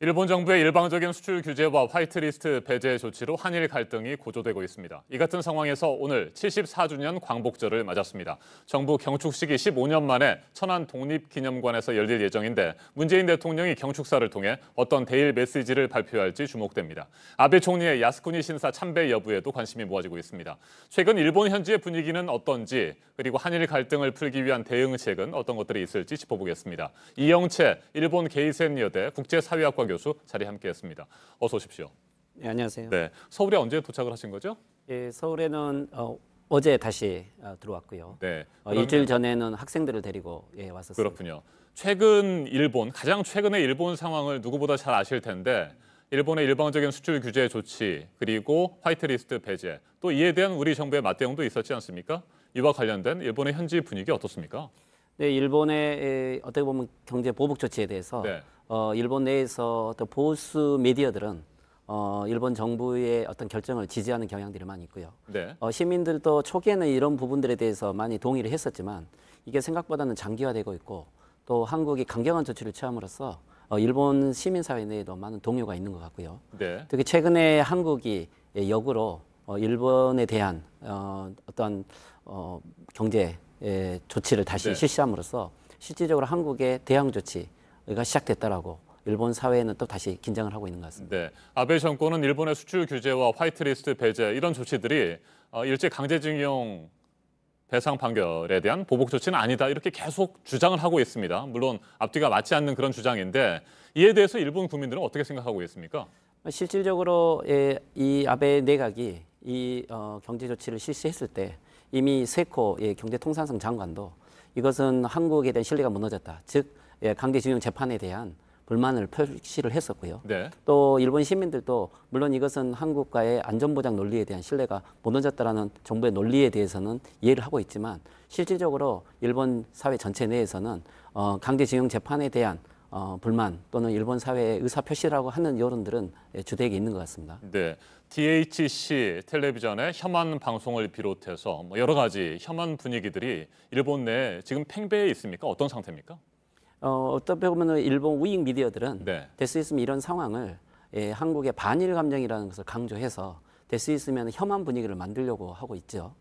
일본 정부의 일방적인 수출 규제와 화이트리스트 배제 조치로 한일 갈등이 고조되고 있습니다. 이 같은 상황에서 오늘 74주년 광복절을 맞았습니다. 정부 경축식이 15년 만에 천안 독립기념관에서 열릴 예정인데 문재인 대통령이 경축사를 통해 어떤 대일 메시지를 발표할지 주목됩니다. 아베 총리의 야스쿠니 신사 참배 여부에도 관심이 모아지고 있습니다. 최근 일본 현지의 분위기는 어떤지, 그리고 한일 갈등을 풀기 위한 대응책은 어떤 것들이 있을지 짚어보겠습니다. 이영채 일본 게이센 여대 국제사회학과 교수 자리에 함께했습니다. 어서 오십시오. 네, 안녕하세요. 네, 서울에 언제 도착을 하신 거죠? 예, 서울에는 어제 다시 들어왔고요. 네, 일주일 전에는 학생들을 데리고 왔었습니다. 그렇군요. 가장 최근의 일본 상황을 누구보다 잘 아실 텐데 일본의 일방적인 수출 규제 조치 그리고 화이트리스트 배제 또 이에 대한 우리 정부의 맞대응도 있었지 않습니까? 이와 관련된 일본의 현지 분위기 어떻습니까? 네, 일본의 어떻게 보면 경제 보복 조치에 대해서 네. 일본 내에서 어떤 보수 미디어들은 일본 정부의 어떤 결정을 지지하는 경향들이 많이 있고요. 네. 시민들도 초기에는 이런 부분들에 대해서 많이 동의를 했었지만 이게 생각보다는 장기화되고 있고 또 한국이 강경한 조치를 취함으로써 일본 시민사회 내에도 많은 동요가 있는 것 같고요. 네. 특히 최근에 한국이 역으로 일본에 대한 어떤 경제 조치를 다시 네. 실시함으로써 실질적으로 한국의 대항 조치가 시작됐다라고 일본 사회는 또 다시 긴장을 하고 있는 것 같습니다. 네. 아베 정권은 일본의 수출 규제와 화이트리스트 배제 이런 조치들이 일제 강제징용 배상 판결에 대한 보복 조치는 아니다 이렇게 계속 주장을 하고 있습니다. 물론 앞뒤가 맞지 않는 그런 주장인데 이에 대해서 일본 국민들은 어떻게 생각하고 있습니까? 실질적으로 이 아베 내각이 이 경제 조치를 실시했을 때 이미 세코 경제통상성 장관도 이것은 한국에 대한 신뢰가 무너졌다. 즉 강제징용 재판에 대한 불만을 표시를 했었고요. 네. 또 일본 시민들도 물론 이것은 한국과의 안전보장 논리에 대한 신뢰가 무너졌다라는 정부의 논리에 대해서는 이해를 하고 있지만 실질적으로 일본 사회 전체 내에서는 강제징용 재판에 대한 불만 또는 일본 사회의 의사표시라고 하는 여론들은 주되게 있는 것 같습니다. 네, DHC 텔레비전의 혐한 방송을 비롯해서 여러 가지 혐한 분위기들이 일본 내에 지금 팽배해 있습니까? 어떤 상태입니까? 어떻게 보면 일본 우익 미디어들은 네. 될 수 있으면 이런 상황을 한국의 반일 감정이라는 것을 강조해서 될 수 있으면 혐한 분위기를 만들려고 하고 있죠.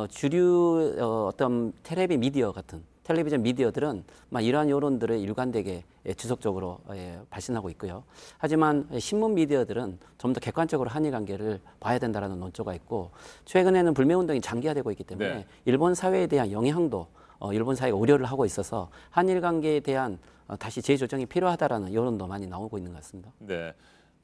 주류 어떤 텔레비전 미디어들은 이러한 여론들을 일관되게 지속적으로 발신하고 있고요. 하지만 신문 미디어들은 좀 더 객관적으로 한일 관계를 봐야 된다는 논조가 있고 최근에는 불매운동이 장기화되고 있기 때문에 네. 일본 사회에 대한 영향도 일본 사회가 우려를 하고 있어서 한일 관계에 대한 다시 재조정이 필요하다라는 여론도 많이 나오고 있는 것 같습니다. 네,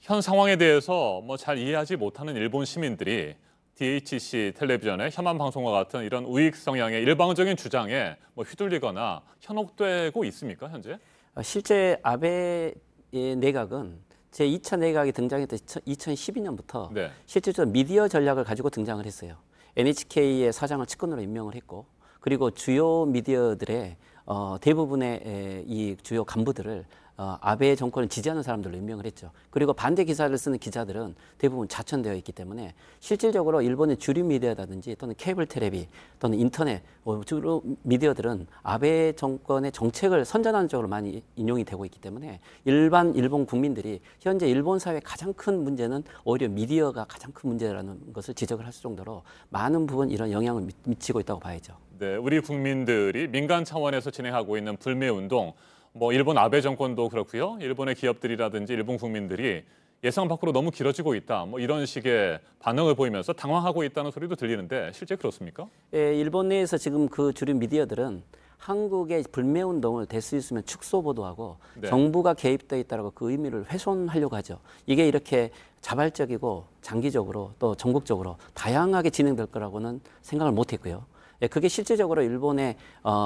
현 상황에 대해서 잘 이해하지 못하는 일본 시민들이 DHC 텔레비전의 혐한 방송과 같은 이런 우익 성향의 일방적인 주장에 휘둘리거나 현혹되고 있습니까, 현재? 실제 아베 내각은 제2차 내각이 등장했던 2012년부터 네. 실질적으로 미디어 전략을 가지고 등장을 했어요. NHK의 사장을 측근으로 임명을 했고 그리고 주요 미디어들의 대부분의 이 주요 간부들을 아베 정권을 지지하는 사람들로 임명을 했죠. 그리고 반대 기사를 쓰는 기자들은 대부분 자천되어 있기 때문에 실질적으로 일본의 주류 미디어라든지 또는 케이블 텔레비 또는 인터넷 주로 미디어들은 아베 정권의 정책을 선전하는 쪽으로 많이 인용이 되고 있기 때문에 일반 일본 국민들이 현재 일본 사회의 가장 큰 문제는 오히려 미디어가 가장 큰 문제라는 것을 지적을 할 정도로 많은 부분 이런 영향을 미치고 있다고 봐야죠. 네, 우리 국민들이 민간 차원에서 진행하고 있는 불매 운동, 일본 아베 정권도 그렇고요. 일본의 기업들이라든지 일본 국민들이 예상 밖으로 너무 길어지고 있다. 이런 식의 반응을 보이면서 당황하고 있다는 소리도 들리는데 실제 그렇습니까? 일본 내에서 지금 그 주류 미디어들은 한국의 불매 운동을 될 수 있으면 축소 보도하고 네. 정부가 개입돼 있다라고 그 의미를 훼손하려고 하죠. 이게 이렇게 자발적이고 장기적으로 또 전국적으로 다양하게 진행될 거라고는 생각을 못했고요. 그게 실질적으로 일본의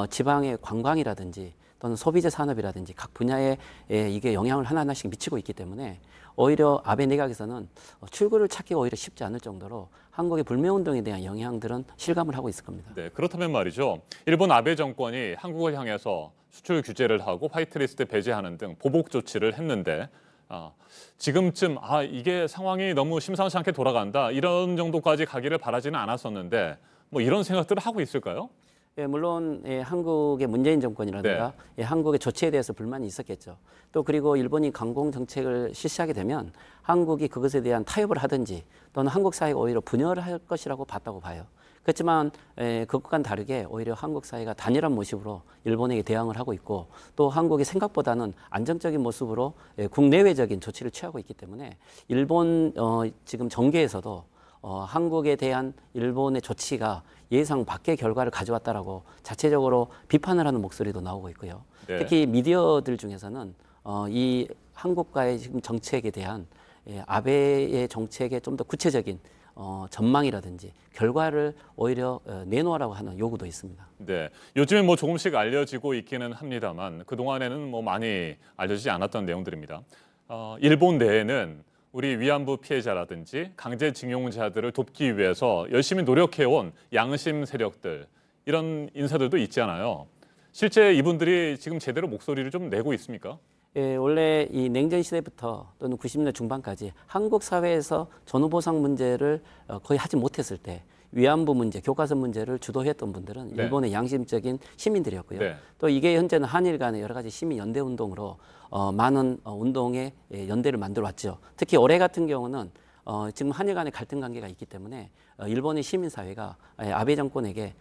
지방의 관광이라든지 또는 소비재 산업이라든지 각 분야에 이게 영향을 하나하나씩 미치고 있기 때문에 오히려 아베 내각에서는 출구를 찾기가 오히려 쉽지 않을 정도로 한국의 불매운동에 대한 영향들은 실감을 하고 있을 겁니다. 네, 그렇다면 말이죠. 일본 아베 정권이 한국을 향해서 수출 규제를 하고 화이트리스트 배제하는 등 보복 조치를 했는데 지금쯤 이게 상황이 너무 심상치 않게 돌아간다 이런 정도까지 가기를 바라지는 않았었는데 이런 생각들을 하고 있을까요? 예, 물론 한국의 문재인 정권이라든가 한국의 조치에 대해서 불만이 있었겠죠. 또 그리고 일본이 강공 정책을 실시하게 되면 한국이 그것에 대한 타협을 하든지 또는 한국 사회가 오히려 분열을 할 것이라고 봤다고 봐요. 그렇지만 그것과는 다르게 오히려 한국 사회가 단일한 모습으로 일본에게 대응을 하고 있고 또 한국이 생각보다는 안정적인 모습으로 국내외적인 조치를 취하고 있기 때문에 일본 지금 정계에서도 한국에 대한 일본의 조치가 예상 밖의 결과를 가져왔다라고 자체적으로 비판을 하는 목소리도 나오고 있고요. 네. 특히 미디어들 중에서는 이 한국과의 지금 정책에 대한 아베의 정책의 좀 더 구체적인 전망이라든지 결과를 오히려 내놓으라고 하는 요구도 있습니다. 네, 요즘에 뭐 조금씩 알려지고 있기는 합니다만 그 동안에는 뭐 많이 알려지지 않았던 내용들입니다. 일본 내에는 우리 위안부 피해자라든지 강제징용자들을 돕기 위해서 열심히 노력해온 양심 세력들 이런 인사들도 있잖아요. 실제 이분들이 지금 제대로 목소리를 좀 내고 있습니까? 예, 원래 이 냉전 시대부터 또는 90년대 중반까지 한국 사회에서 전후보상 문제를 거의 하지 못했을 때 위안부 문제, 교과서 문제를 주도했던 분들은 일본의 양심적인 시민들이었고요. 또 이게 현재는 한일 간의 여러 가지 시민 연대 운동으로 많은 운동의 연대를 만들어 왔죠. 특히 올해 같은 경우는 지금 한일 간의 갈등 관계가 있기 때문에 일본의 시민 사회가 아베 정권에게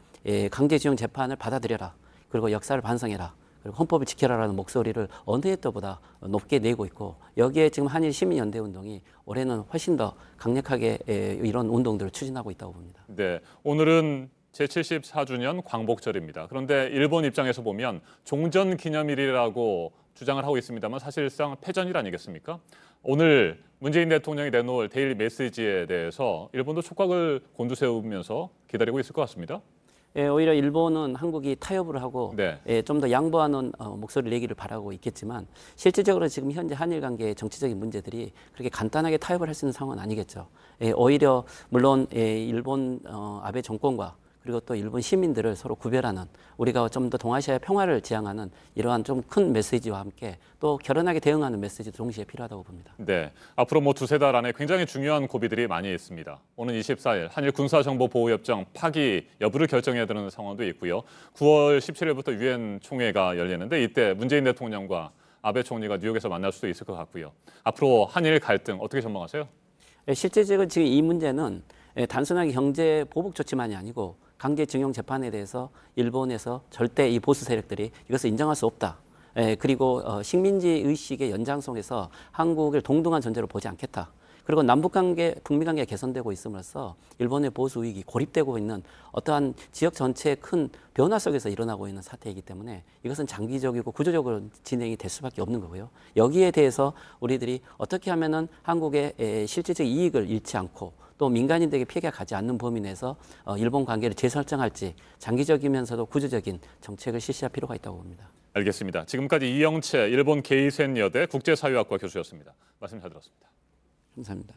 강제징용 재판을 받아들여라. 그리고 역사를 반성해라. 그리고 헌법을 지켜라라는 목소리를 어느 해 때보다 높게 내고 있고 여기에 지금 한일 시민연대 운동이 올해는 훨씬 더 강력하게 이런 운동들을 추진하고 있다고 봅니다. 네, 오늘은 제74주년 광복절입니다. 그런데 일본 입장에서 보면 종전 기념일이라고 주장을 하고 있습니다만 사실상 패전일 아니겠습니까? 오늘 문재인 대통령이 내놓을 데일리 메시지에 대해서 일본도 촉각을 곤두세우면서 기다리고 있을 것 같습니다. 오히려 일본은 한국이 타협을 하고 좀 더 양보하는 목소리를 내기를 바라고 있겠지만 실질적으로 지금 현재 한일 관계의 정치적인 문제들이 그렇게 간단하게 타협을 할 수 있는 상황은 아니겠죠. 오히려 물론 일본 아베 정권과 그리고 또 일본 시민들을 서로 구별하는 우리가 좀 더 동아시아의 평화를 지향하는 이러한 좀 큰 메시지와 함께 또 결연하게 대응하는 메시지도 동시에 필요하다고 봅니다. 네, 앞으로 뭐 두세 달 안에 굉장히 중요한 고비들이 많이 있습니다. 오는 24일 한일 군사정보보호협정 파기 여부를 결정해야 되는 상황도 있고요. 9월 17일부터 유엔 총회가 열리는데 이때 문재인 대통령과 아베 총리가 뉴욕에서 만날 수도 있을 것 같고요. 앞으로 한일 갈등 어떻게 전망하세요? 실제적으로 지금 이 문제는 단순하게 경제 보복 조치만이 아니고 강제징용 재판에 대해서 일본에서 절대 이 보수 세력들이 이것을 인정할 수 없다. 그리고 식민지 의식의 연장선에서 한국을 동등한 존재로 보지 않겠다. 그리고 남북관계, 북미관계가 개선되고 있음으로써 일본의 보수 우익이 고립되고 있는 어떠한 지역 전체의 큰 변화 속에서 일어나고 있는 사태이기 때문에 이것은 장기적이고 구조적으로 진행이 될 수밖에 없는 거고요. 여기에 대해서 우리들이 어떻게 하면은 한국의 실질적 이익을 잃지 않고 또 민간인들에게 피해가 가지 않는 범위 내에서 일본 관계를 재설정할지 장기적이면서도 구조적인 정책을 실시할 필요가 있다고 봅니다. 알겠습니다. 지금까지 이영채 일본 게이센 여대 국제사회학과 교수였습니다. 말씀 잘 들었습니다. 감사합니다.